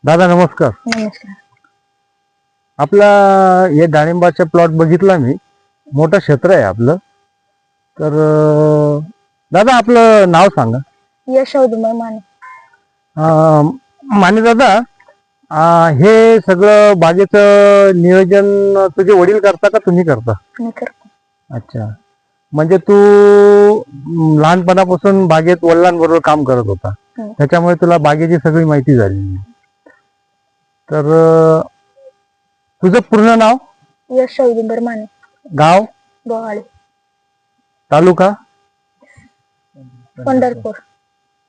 दादा नमस्कार. नमस्कार. आपला हे डाळिंबाचा प्लॉट बघितला मी, मोठं क्षेत्र आहे आपलं. तर दादा आपलं नाव सांगा. यश औदुंबर माने. माने दादा, हे सगळं बागेचं नियोजन तुझे वडील करता का तुम्ही करता? मी करतो. अच्छा, म्हणजे तू लहानपणापासून बागेत वडिलांबरोबर काम करत होता, त्याच्यामुळे तुला बागेची सगळी माहिती झाली. तर तुझं पूर्ण नाव? यश औदुंबर माने. गाव? बोहाळे. तालुका? पंढरपूर.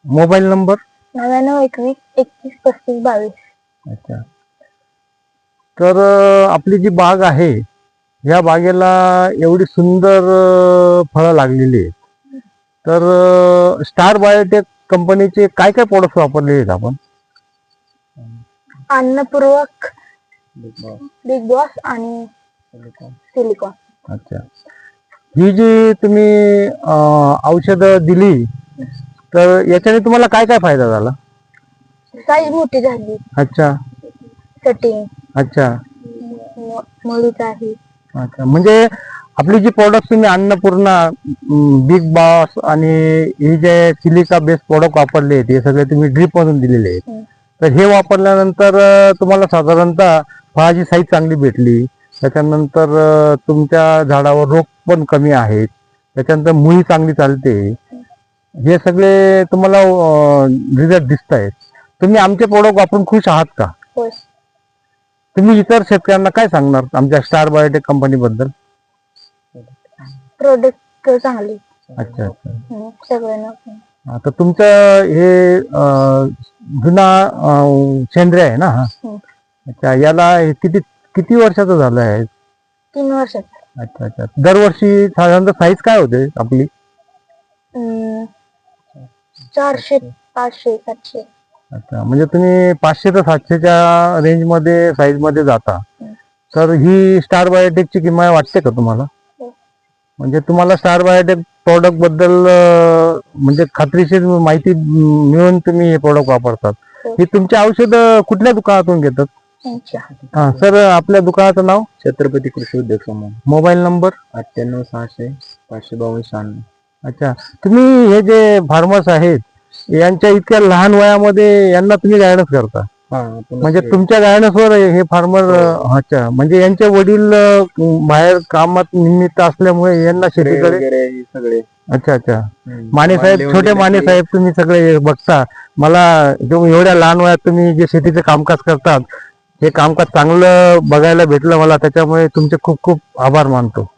Mobile number? 9921 21 35 22. अच्छा. तर आपली जी बाग आहे, या बागेला एवढी सुंदर फळं लागलेली आहेत. तर स्टार बायोटेक कंपनीचे काय काय प्रोडक्ट वापरले आहेत आपण? अन्नपूर्वक, बिग बॉस आणि सिलिकॉन. अच्छा, ही जी तुम्ही औषधं दिली, तर याच्याने तुम्हाला काय काय फायदा झाला? साईज मोठी झाली. अच्छा. कटिंग. अच्छा. मुळीच आहे. अच्छा, म्हणजे आपली जी प्रोडक्ट तुम्ही अन्नपूर्णा, बिग बॉस आणि हे जे सिलिका बेस्ड प्रोडक्ट वापरले आहेत, हे सगळे तुम्ही ड्रीप मधून दिलेले आहेत. तर हे वापरल्यानंतर तुम्हाला साधारणतः फळाची साईज चांगली भेटली, त्याच्यानंतर तुमच्या झाडावर रोग पण कमी आहेत, त्याच्यानंतर मुळी चांगली चालते, हे सगळे तुम्हाला रिझल्ट दिसत आहेत. तुम्ही आमचे प्रोडक्ट वापरून खुश आहात का? होय. तुम्ही इतर शेतकऱ्यांना काय सांगणार आमच्या स्टार बायोटेक कंपनी बद्दल? प्रोडक्ट चांगले. अच्छा अच्छा. सगळ्यांना. आता तुमचं हे जुना सेंद्रिय आहे ना? अच्छा, याला किती किती वर्षाचं झालं आहे? 3 वर्षात. अच्छा अच्छा. दरवर्षी साधारणतः साईज काय होते आपली? 400 500 700. अच्छा, म्हणजे तुम्ही 500 ते 700च्या रेंज मध्ये साईज मध्ये जाता. तर ही स्टार बायोटेकची किंमत वाटते का तुम्हाला? म्हणजे तुम्हाला स्टार बायोटेक प्रोडक्ट बद्दल म्हणजे खात्रीशीर माहिती मिळून तुम्ही हे प्रोडक्ट वापरतात. ही तुमची औषध कुठल्या दुकानातून घेतात? हा सर, आपल्या दुकानाचं नाव? छत्रपती कृषी उद्योग समूह. Mobile number? 98 600 552 96. अच्छा, तुम्ही हे जे फार्मर्स आहेत, यांच्या इतक्या लहान वयामध्ये यांना तुम्ही गायडन्स करता? म्हणजे तुमच्या गायडन्सवर हे फार्मर? अच्छा, म्हणजे यांचे वडील बाहेर कामात निमित्त असल्यामुळे यांना शेतीकडे सगळे. अच्छा अच्छा. माने साहेब, छोटे माने साहेब, तुम्ही सगळे बघता. मला एवढ्या लहान वयात तुम्ही जे शेतीचे कामकाज करतात, हे कामकाज चांगलं बघायला भेटलं मला, त्याच्यामुळे तुमचे खूप खूप आभार मानतो.